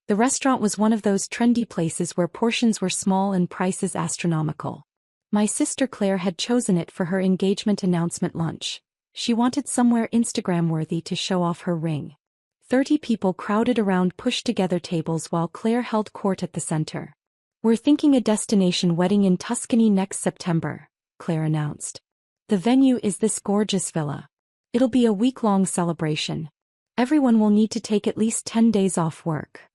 The restaurant was one of those trendy places where portions were small and prices astronomical. My sister Claire had chosen it for her engagement announcement lunch. She wanted somewhere Instagram-worthy to show off her ring. 30 people crowded around pushed-together tables while Claire held court at the center. "We're thinking a destination wedding in Tuscany next September," Claire announced. "The venue is this gorgeous villa. It'll be a week-long celebration. Everyone will need to take at least 10 days off work."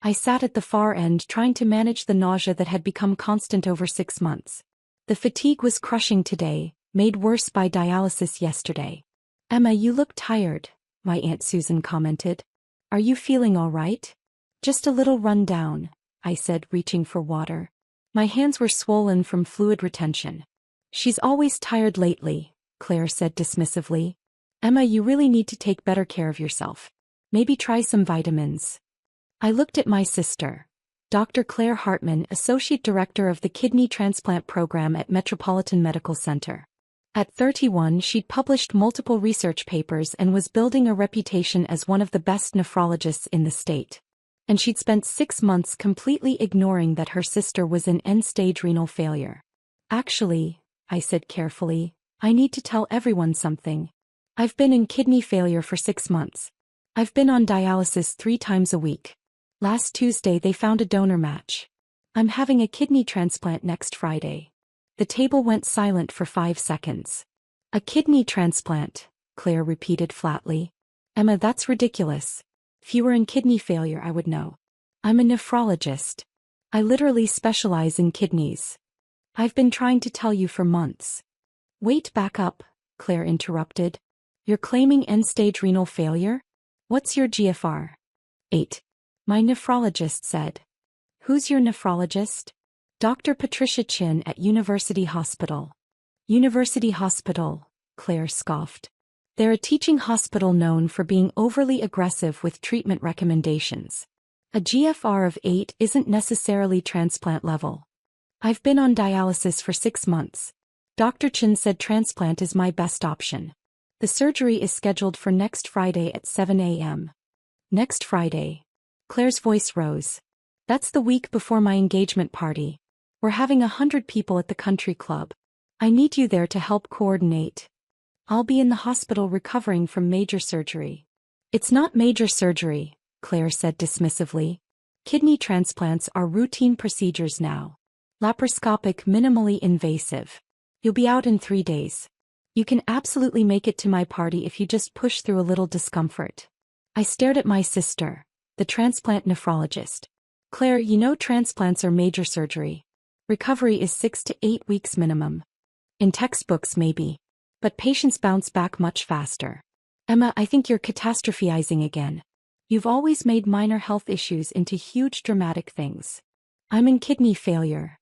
I sat at the far end trying to manage the nausea that had become constant over 6 months. The fatigue was crushing today, made worse by dialysis yesterday. "Emma, you look tired," my Aunt Susan commented. "Are you feeling all right?" "Just a little run down," I said, reaching for water. My hands were swollen from fluid retention. "She's always tired lately," Claire said dismissively. "Emma, you really need to take better care of yourself. Maybe try some vitamins." I looked at my sister, Dr. Claire Hartman, Associate Director of the Kidney Transplant Program at Metropolitan Medical Center. At 31, she'd published multiple research papers and was building a reputation as one of the best nephrologists in the state. And she'd spent 6 months completely ignoring that her sister was in end-stage renal failure. "Actually," I said carefully, "I need to tell everyone something. I've been in kidney failure for 6 months. I've been on dialysis 3 times a week. Last Tuesday they found a donor match. I'm having a kidney transplant next Friday." The table went silent for 5 seconds. "A kidney transplant," Claire repeated flatly. "Emma, that's ridiculous. If you were in kidney failure I would know. I'm a nephrologist. I literally specialize in kidneys. I've been trying to tell you for months." "Wait, back up," Claire interrupted. "You're claiming end-stage renal failure? What's your GFR?" 8. My nephrologist said. "Who's your nephrologist?" "Dr. Patricia Chin at University Hospital." "University Hospital," Claire scoffed. "They're a teaching hospital known for being overly aggressive with treatment recommendations. A GFR of 8 isn't necessarily transplant level. I've been on dialysis for 6 months. Dr. Chin said transplant is my best option. The surgery is scheduled for next Friday at 7 a.m. "Next Friday?" Claire's voice rose. "That's the week before my engagement party. We're having 100 people at the country club. I need you there to help coordinate. I'll be in the hospital recovering from major surgery." "It's not major surgery," Claire said dismissively. "Kidney transplants are routine procedures now. Laparoscopic, minimally invasive. You'll be out in 3 days. You can absolutely make it to my party if you just push through a little discomfort." I stared at my sister, the transplant nephrologist. "Claire, you know transplants are major surgery. Recovery is 6 to 8 weeks minimum. In textbooks maybe. But patients bounce back much faster." "Emma, I think you're catastrophizing again. You've always made minor health issues into huge dramatic things." "I'm in kidney failure.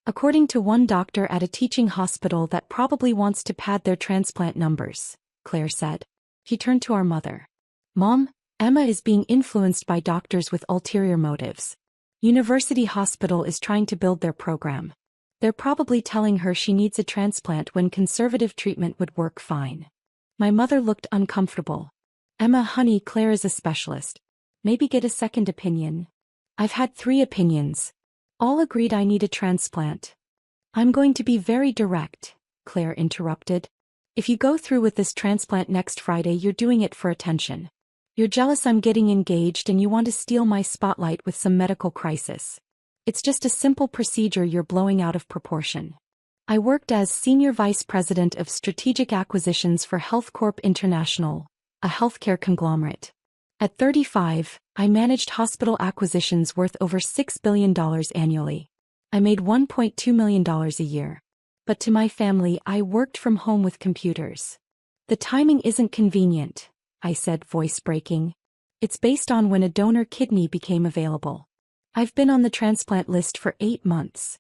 According to one doctor at a teaching hospital that probably wants to pad their transplant numbers," Claire said. He turned to our mother. "Mom, Emma is being influenced by doctors with ulterior motives. University Hospital is trying to build their program. They're probably telling her she needs a transplant when conservative treatment would work fine." My mother looked uncomfortable. "Emma, honey, Claire is a specialist. Maybe get a second opinion." "I've had 3 opinions. All agreed I need a transplant." "I'm going to be very direct," Claire interrupted. "If you go through with this transplant next Friday, you're doing it for attention. You're jealous I'm getting engaged and you want to steal my spotlight with some medical crisis. It's just a simple procedure you're blowing out of proportion." I worked as Senior Vice President of Strategic Acquisitions for Health Corp International, a healthcare conglomerate. At 35, I managed hospital acquisitions worth over $6 billion annually. I made $1.2 million a year. But to my family, I worked from home with computers. "The timing isn't convenient," I said, voice breaking. "It's based on when a donor kidney became available. I've been on the transplant list for 8 months.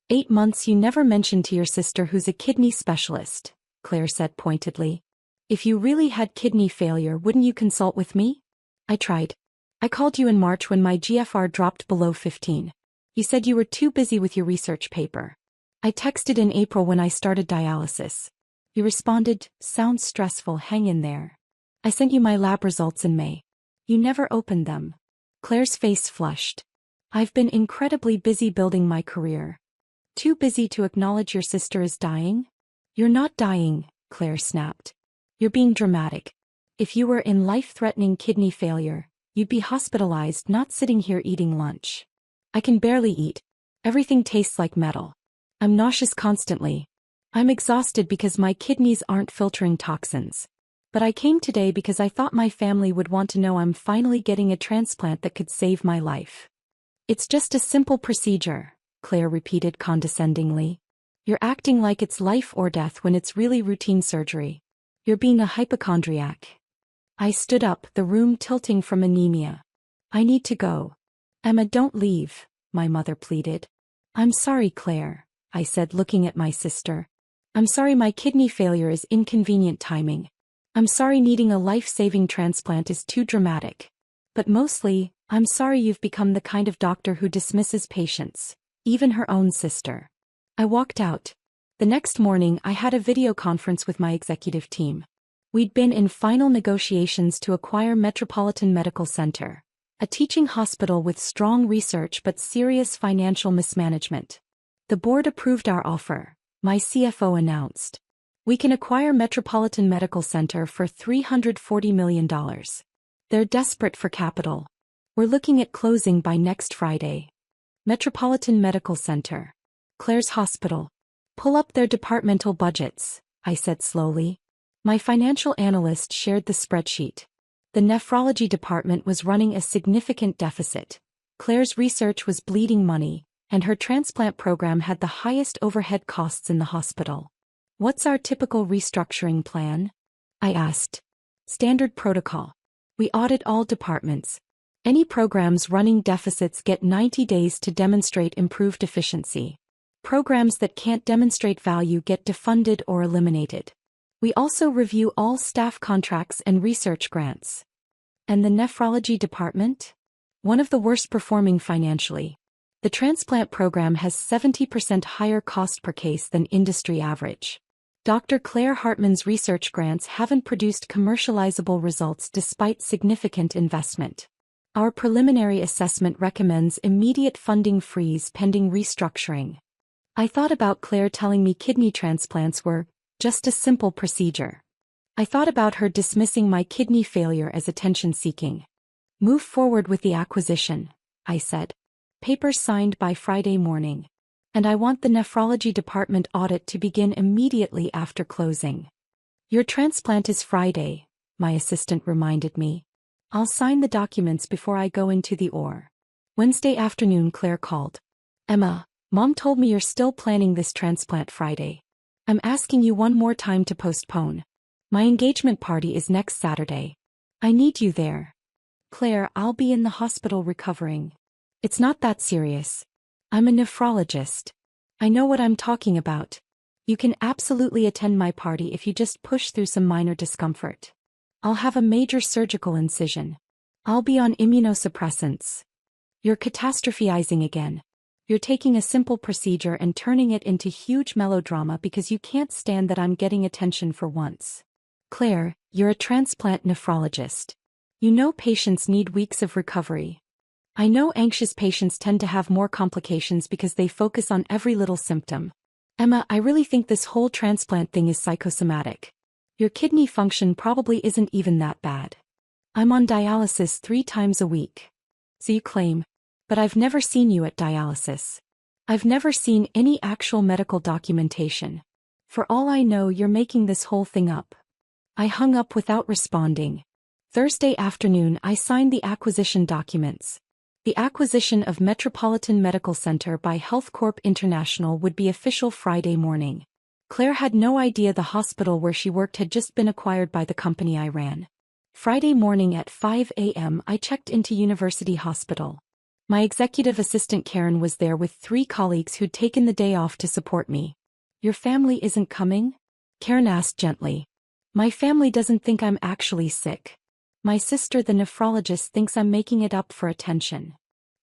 8 months you never mentioned to your sister who's a kidney specialist," Claire said pointedly. "If you really had kidney failure, wouldn't you consult with me?" "I tried. I called you in March when my GFR dropped below 15. You said you were too busy with your research paper. I texted in April when I started dialysis. You responded, 'Sounds stressful, hang in there.' I sent you my lab results in May. You never opened them. Claire's face flushed. I've been incredibly busy building my career. Too busy to acknowledge your sister is dying? You're not dying, Claire snapped. You're being dramatic. If you were in life-threatening kidney failure, you'd be hospitalized, not sitting here eating lunch. I can barely eat. Everything tastes like metal. I'm nauseous constantly. I'm exhausted because my kidneys aren't filtering toxins. But I came today because I thought my family would want to know I'm finally getting a transplant that could save my life. It's just a simple procedure, Claire repeated condescendingly. You're acting like it's life or death when it's really routine surgery. You're being a hypochondriac. I stood up, the room tilting from anemia. I need to go. Emma, don't leave, my mother pleaded. I'm sorry, Claire, I said, looking at my sister. I'm sorry my kidney failure is inconvenient timing. I'm sorry needing a life-saving transplant is too dramatic. But mostly, I'm sorry you've become the kind of doctor who dismisses patients, even her own sister. I walked out. The next morning I had a video conference with my executive team. We'd been in final negotiations to acquire Metropolitan Medical Center, a teaching hospital with strong research but serious financial mismanagement. The board approved our offer, my CFO announced. We can acquire Metropolitan Medical Center for $340 million. They're desperate for capital. We're looking at closing by next Friday. Metropolitan Medical Center. Claire's hospital. Pull up their departmental budgets, I said slowly. My financial analyst shared the spreadsheet. The nephrology department was running a significant deficit. Claire's research was bleeding money, and her transplant program had the highest overhead costs in the hospital. What's our typical restructuring plan? I asked. Standard protocol. We audit all departments. Any programs running deficits get 90 days to demonstrate improved efficiency. Programs that can't demonstrate value get defunded or eliminated. We also review all staff contracts and research grants. And the nephrology department? One of the worst performing financially. The transplant program has 70% higher cost per case than industry average. Dr. Claire Hartman's research grants haven't produced commercializable results despite significant investment. Our preliminary assessment recommends immediate funding freeze pending restructuring. I thought about Claire telling me kidney transplants were just a simple procedure. I thought about her dismissing my kidney failure as attention-seeking. Move forward with the acquisition, I said. Papers signed by Friday morning. And I want the nephrology department audit to begin immediately after closing. Your transplant is Friday, my assistant reminded me. I'll sign the documents before I go into the OR. Wednesday afternoon, Claire called. Emma, Mom told me you're still planning this transplant Friday. I'm asking you one more time to postpone. My engagement party is next Saturday. I need you there. Claire, I'll be in the hospital recovering. It's not that serious. I'm a nephrologist. I know what I'm talking about. You can absolutely attend my party if you just push through some minor discomfort. I'll have a major surgical incision. I'll be on immunosuppressants. You're catastrophizing again. You're taking a simple procedure and turning it into huge melodrama because you can't stand that I'm getting attention for once. Claire, you're a transplant nephrologist. You know patients need weeks of recovery. I know anxious patients tend to have more complications because they focus on every little symptom. Emma, I really think this whole transplant thing is psychosomatic. Your kidney function probably isn't even that bad. I'm on dialysis 3 times a week. So you claim. But I've never seen you at dialysis. I've never seen any actual medical documentation. For all I know, you're making this whole thing up. I hung up without responding. Thursday afternoon, I signed the acquisition documents. The acquisition of Metropolitan Medical Center by Health Corp International would be official Friday morning. Claire had no idea the hospital where she worked had just been acquired by the company I ran. Friday morning at 5 a.m. I checked into University Hospital. My executive assistant Karen was there with 3 colleagues who'd taken the day off to support me. Your family isn't coming? Karen asked gently. My family doesn't think I'm actually sick. My sister, the nephrologist, thinks I'm making it up for attention.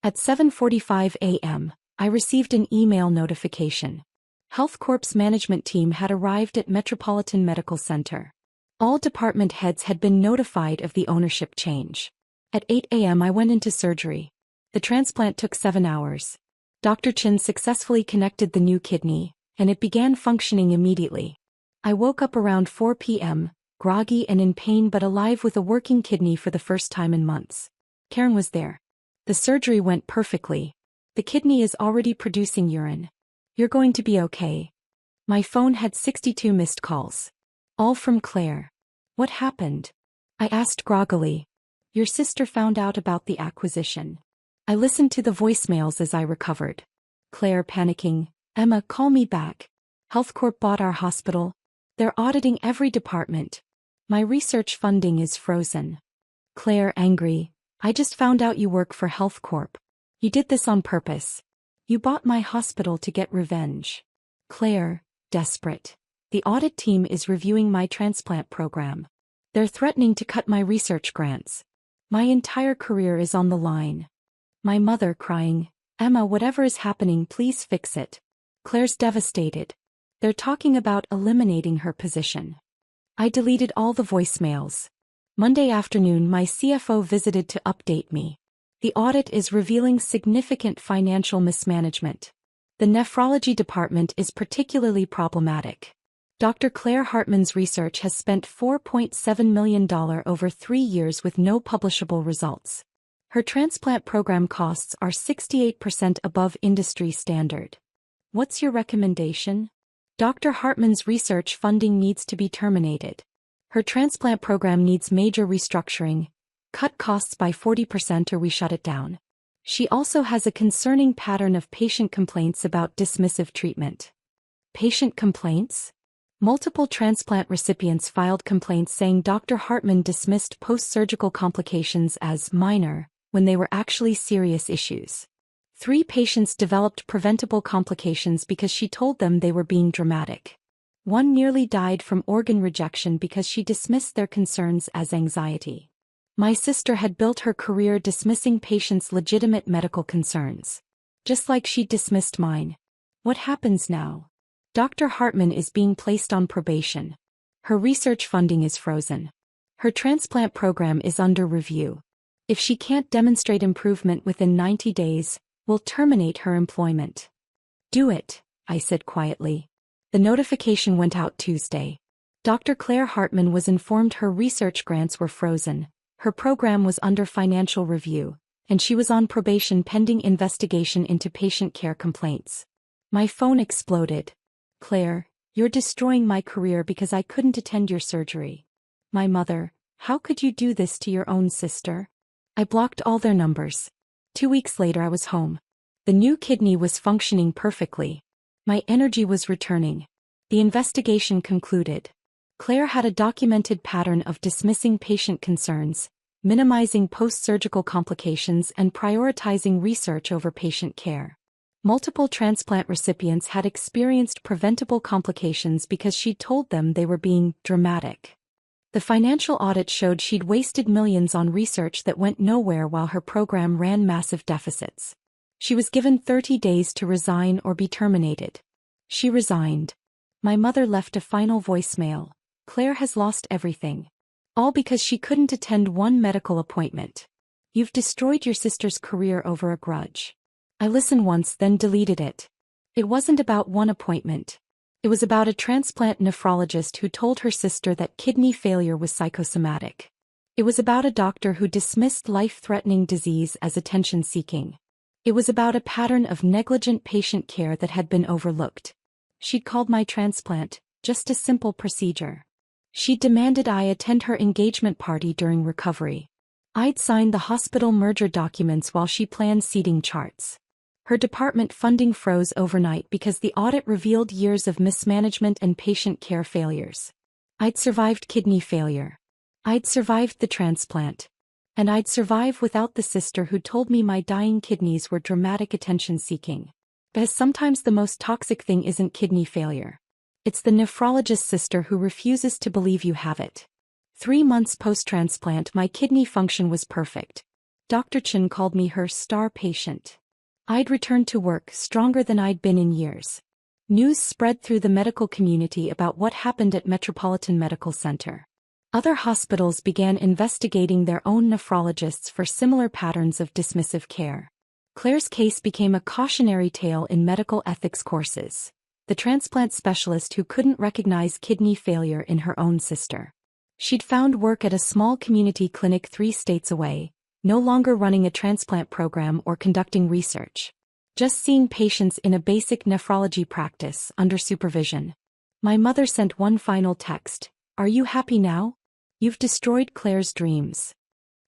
At 7:45 a.m., I received an email notification. Health Corp's management team had arrived at Metropolitan Medical Center. All department heads had been notified of the ownership change. At 8 a.m. I went into surgery. The transplant took 7 hours. Dr. Chin successfully connected the new kidney, and it began functioning immediately. I woke up around 4 p.m., groggy and in pain but alive with a working kidney for the first time in months. Karen was there. The surgery went perfectly. The kidney is already producing urine. You're going to be okay. My phone had 62 missed calls. All from Claire. What happened? I asked groggily. Your sister found out about the acquisition. I listened to the voicemails as I recovered. Claire panicking. Emma, call me back. HealthCorp bought our hospital. They're auditing every department. My research funding is frozen. Claire angry. I just found out you work for HealthCorp. You did this on purpose. You bought my hospital to get revenge. Claire, desperate. The audit team is reviewing my transplant program. They're threatening to cut my research grants. My entire career is on the line. My mother crying, Emma, whatever is happening, please fix it. Claire's devastated. They're talking about eliminating her position. I deleted all the voicemails. Monday afternoon, my CFO visited to update me. The audit is revealing significant financial mismanagement. The nephrology department is particularly problematic. Dr. Claire Hartman's research has spent $4.7 million over 3 years with no publishable results. Her transplant program costs are 68% above industry standard. What's your recommendation? Dr. Hartman's research funding needs to be terminated. Her transplant program needs major restructuring. Cut costs by 40% or we shut it down. She also has a concerning pattern of patient complaints about dismissive treatment. Patient complaints? Multiple transplant recipients filed complaints saying Dr. Hartman dismissed post-surgical complications as minor, when they were actually serious issues. 3 patients developed preventable complications because she told them they were being dramatic. 1 nearly died from organ rejection because she dismissed their concerns as anxiety. My sister had built her career dismissing patients' legitimate medical concerns. Just like she dismissed mine. What happens now? Dr. Hartman is being placed on probation. Her research funding is frozen. Her transplant program is under review. If she can't demonstrate improvement within 90 days, we'll terminate her employment. Do it, I said quietly. The notification went out Tuesday. Dr. Claire Hartman was informed her research grants were frozen, her program was under financial review, and she was on probation pending investigation into patient care complaints. My phone exploded. Claire, you're destroying my career because I couldn't attend your surgery. My mother, how could you do this to your own sister? I blocked all their numbers. 2 weeks later I was home. The new kidney was functioning perfectly. My energy was returning. The investigation concluded. Claire had a documented pattern of dismissing patient concerns, minimizing post-surgical complications and prioritizing research over patient care. Multiple transplant recipients had experienced preventable complications because she told them they were being dramatic. The financial audit showed she'd wasted millions on research that went nowhere while her program ran massive deficits. She was given 30 days to resign or be terminated. She resigned. My mother left a final voicemail. Claire has lost everything. All because she couldn't attend one medical appointment. You've destroyed your sister's career over a grudge. I listened once then deleted it. It wasn't about one appointment. It was about a transplant nephrologist who told her sister that kidney failure was psychosomatic. It was about a doctor who dismissed life-threatening disease as attention-seeking. It was about a pattern of negligent patient care that had been overlooked. She'd called my transplant just a simple procedure. She demanded I attend her engagement party during recovery. I'd signed the hospital merger documents while she planned seating charts. Her department funding froze overnight because the audit revealed years of mismanagement and patient care failures. I'd survived kidney failure. I'd survived the transplant. And I'd survive without the sister who told me my dying kidneys were dramatic attention-seeking. Because sometimes the most toxic thing isn't kidney failure. It's the nephrologist sister who refuses to believe you have it. 3 months post-transplant, my kidney function was perfect. Dr. Chin called me her star patient. I'd returned to work stronger than I'd been in years. News spread through the medical community about what happened at Metropolitan Medical Center. Other hospitals began investigating their own nephrologists for similar patterns of dismissive care. Claire's case became a cautionary tale in medical ethics courses. The transplant specialist who couldn't recognize kidney failure in her own sister. She'd found work at a small community clinic 3 states away, no longer running a transplant program or conducting research. Just seeing patients in a basic nephrology practice under supervision. My mother sent one final text, "Are you happy now? You've destroyed Claire's dreams."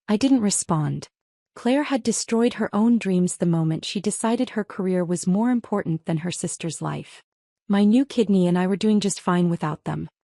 I didn't respond. Claire had destroyed her own dreams the moment she decided her career was more important than her sister's life. My new kidney and I were doing just fine without them.